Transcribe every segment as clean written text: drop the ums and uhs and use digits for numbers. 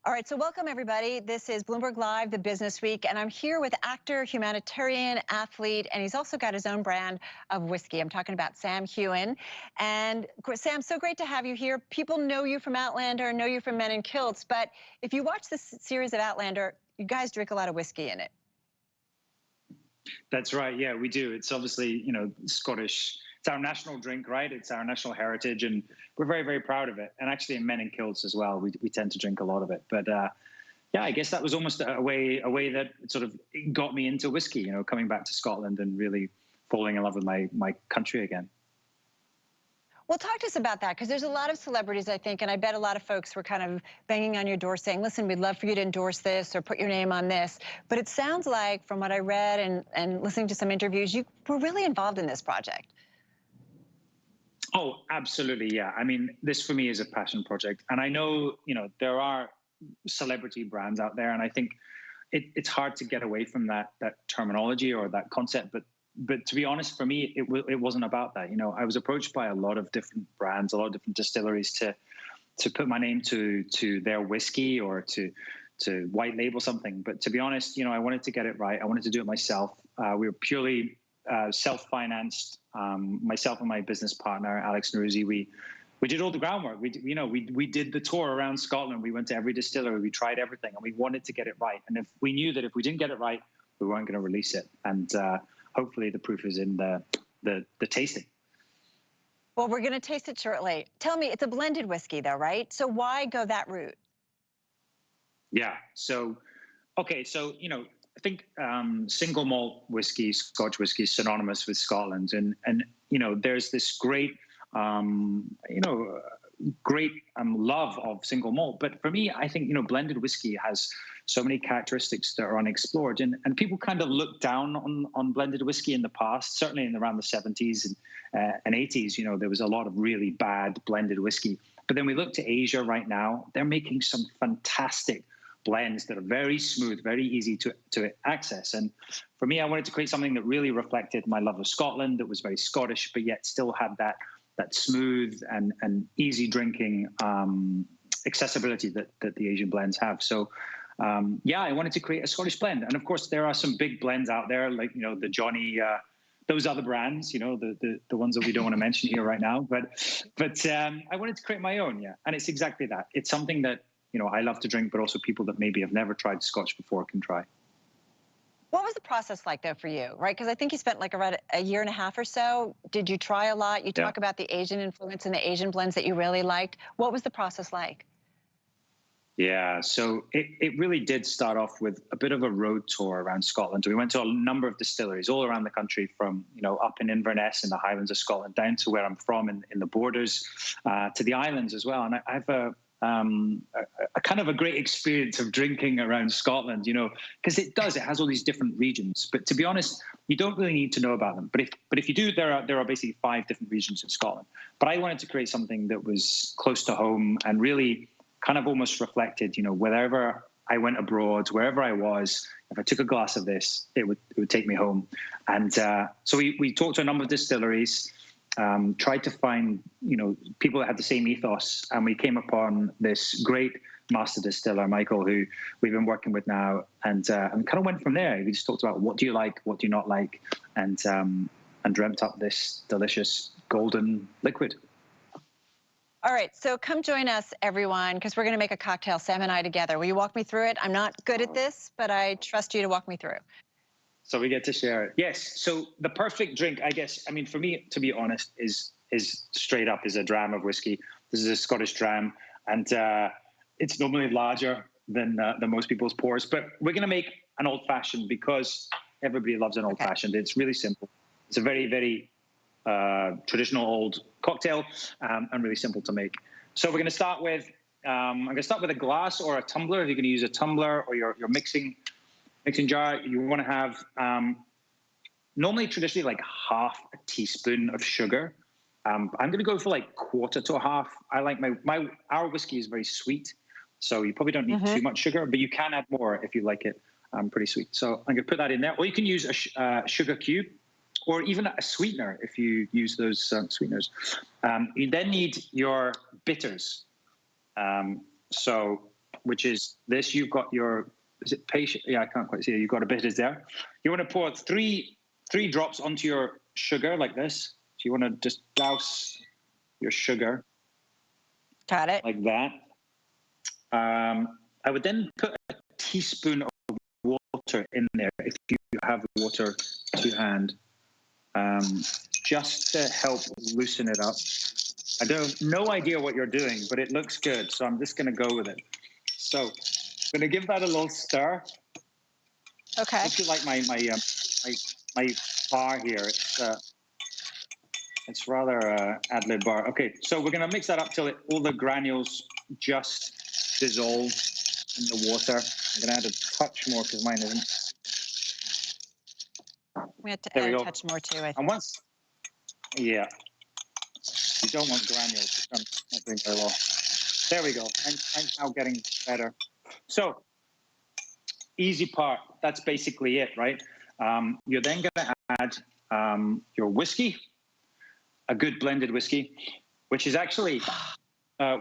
All right, so welcome everybody. This is Bloomberg Live, the Business Week, and I'm here with actor, humanitarian, athlete, and he's also got his own brand of whiskey. I'm talking about Sam Heughan. And of course, Sam, so great to have you here. People know you from Outlander, know you from Men in Kilts, but if you watch this series of Outlander, you guys drink a lot of whiskey in it. That's right. Yeah, we do. It's obviously, Scottish. It's our national drink, right? It's our national heritage, and we're very, very proud of it. And actually, in Men in Kilts as well, we tend to drink a lot of it. But yeah, I guess that was almost a way that sort of got me into whiskey. Coming back to Scotland and really falling in love with my country again. Well, talk to us about that, because there's a lot of celebrities, I think, and I bet a lot of folks were kind of banging on your door saying, listen, we'd love for you to endorse this or put your name on this. But it sounds like, from what I read and listening to some interviews, you were really involved in this project. Oh, absolutely, yeah. I mean, this for me is a passion project. And I know, there are celebrity brands out there, and I think it's hard to get away from that terminology or that concept. But to be honest, for me, it wasn't about that. I was approached by a lot of different brands, a lot of different distilleries to put my name to their whiskey or to white label something. But to be honest, I wanted to get it right. I wanted to do it myself. We were purely self-financed. Myself and my business partner, Alex Neruzzi, we did all the groundwork. We did the tour around Scotland. We went to every distillery. We tried everything, and we wanted to get it right. And if we knew that if we didn't get it right, we weren't going to release it. And hopefully the proof is in the tasting. Well, we're going to taste it shortly. Tell me, it's a blended whiskey, though, right? So why go that route? Yeah. So, okay. So, I think single malt whiskey, Scotch whiskey, is synonymous with Scotland, and there's this great love of single malt. But for me, I think blended whiskey has so many characteristics that are unexplored, and people kind of looked down on blended whiskey in the past. Certainly in around the 70s and 80s, there was a lot of really bad blended whiskey. But then we look to Asia right now; they're making some fantastic blends that are very smooth, very easy to access. And for me, I wanted to create something that really reflected my love of Scotland, that was very Scottish, but yet still had that smooth and easy drinking accessibility that the Asian blends have. So yeah, I wanted to create a Scottish blend. And of course, there are some big blends out there, like, the Johnny, those other brands, the ones that we don't want to mention here right now. But I wanted to create my own, yeah. And it's exactly that. It's something that I love to drink, but also people that maybe have never tried Scotch before can try. What was the process like, though, for you, right? Because I think you spent like around a year and a half or so. Did you try a lot? You talk about the Asian influence and the Asian blends that you really liked. What was the process like? Yeah, so it really did start off with a bit of a road tour around Scotland. We went to a number of distilleries all around the country, from up in Inverness in the Highlands of Scotland down to where I'm from in the borders, to the islands as well. And I have a kind of a great experience of drinking around Scotland, because it has all these different regions. But to be honest, you don't really need to know about them. But if you do, there are basically 5 different regions in Scotland. But I wanted to create something that was close to home and really kind of almost reflected, wherever I went abroad, wherever I was, if I took a glass of this, it would take me home. And so we talked to a number of distilleries. Tried to find, people that had the same ethos, and we came upon this great master distiller, Michael, who we've been working with now, and kind of went from there. We just talked about what do you like, what do you not like, and dreamt up this delicious golden liquid. All right, so come join us, everyone, because we're going to make a cocktail, Sam and I together. Will you walk me through it? I'm not good at this, but I trust you to walk me through. So we get to share it. Yes. So the perfect drink, I guess, I mean, for me, to be honest, is straight up is a dram of whiskey. This is a Scottish dram, and it's normally larger than most people's pours. But we're going to make an old-fashioned because everybody loves an old-fashioned. It's really simple. It's a very, very traditional old cocktail, and really simple to make. So we're going to start with I'm going to start with a glass or a tumbler. If you're going to use a tumbler or your mixing jar, you want to have normally traditionally like half a teaspoon of sugar. I'm going to go for like quarter to a half. I like our whiskey is very sweet, so you probably don't need too much sugar, but you can add more if you like it pretty sweet. So I'm going to put that in there. Or you can use a sugar cube, or even a sweetener if you use those sweeteners. You then need your bitters. So which is this. You've got your, is it patient? Yeah, I can't quite see it. You've got a bit is there. You want to pour three drops onto your sugar like this. So you want to just douse your sugar. Got it. Like that. I would then put a teaspoon of water in there if you have water to hand, just to help loosen it up. I don't no idea what you're doing, but it looks good, so I'm just going to go with it. So I'm going to give that a little stir. Okay. If you like my bar here, it's rather ad-lib bar. Okay, so we're going to mix that up till all the granules just dissolve in the water. I'm going to add a touch more because mine isn't. We have to add a touch more too, I think. And once, yeah, you don't want granules. I'm not doing very well. There we go. I'm now getting better. So, easy part. That's basically it, right? You're then going to add your whiskey, a good blended whiskey, which is actually,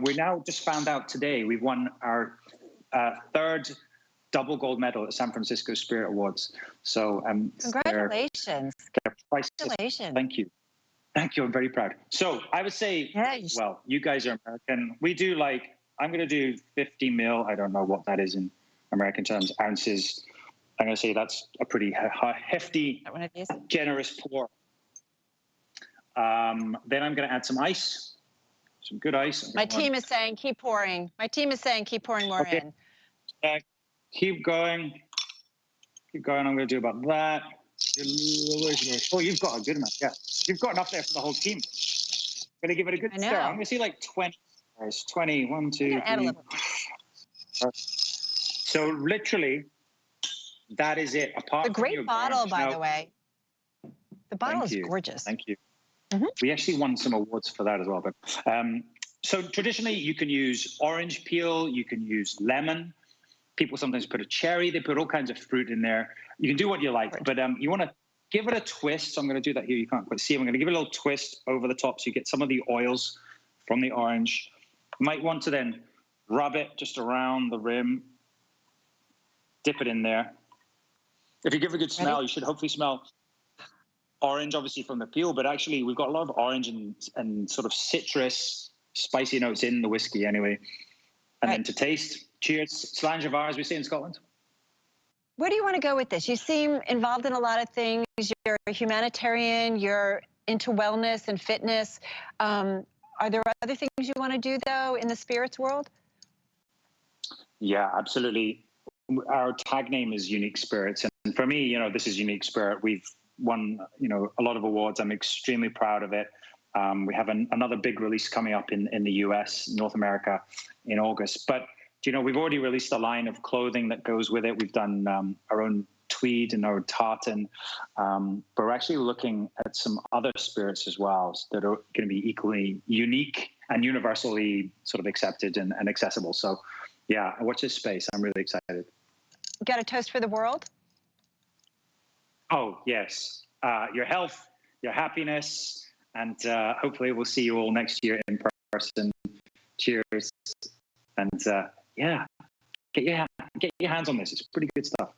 we now just found out today, we've won our third double gold medal at San Francisco Spirit Awards. So congratulations. Congratulations. Thank you. Thank you. I'm very proud. So I would say, well, you guys are American. We do I'm going to do 50 mil. I don't know what that is in American terms, ounces. I'm going to say that's a pretty hefty, generous pour. Then I'm going to add some ice, some good ice. My team is saying keep pouring. My team is saying keep pouring more in. Keep going. Keep going. I'm going to do about that. Oh, you've got a good amount. Yeah, you've got enough there for the whole team. I'm going to give it a good stir. I'm going to see like 20. There's 20. 1, 2, 3. So literally, that is it. Apart from the great bottle, by the way. The bottle is gorgeous. Thank you. We actually won some awards for that as well. But so traditionally, you can use orange peel. You can use lemon. People sometimes put a cherry. They put all kinds of fruit in there. You can do what you like, but you want to give it a twist. So I'm going to do that here. You can't quite see it. I'm going to give it a little twist over the top so you get some of the oils from the orange. You might want to then rub it just around the rim. Dip it in there. If you give a good smell, you should hopefully smell orange, obviously from the peel, but actually we've got a lot of orange and sort of citrus, spicy notes in the whiskey anyway. And then to taste, cheers. Slangevar, as we say in Scotland. Where do you want to go with this? You seem involved in a lot of things. You're a humanitarian. You're into wellness and fitness. Are there other things you want to do, though, in the spirits world? Yeah, absolutely. Our tag name is Unique Spirits. And for me, this is Unique Spirit. We've won, a lot of awards. I'm extremely proud of it. We have another big release coming up in the US, North America, in August. But, we've already released a line of clothing that goes with it. We've done our own tweed and our tartan. But we're actually looking at some other spirits as well that are going to be equally unique and universally sort of accepted and accessible. So, yeah, watch this space. I'm really excited. Got a toast for the world? Oh, yes. Your health, your happiness, and hopefully we'll see you all next year in person. Cheers. And yeah, get your hands on this. It's pretty good stuff.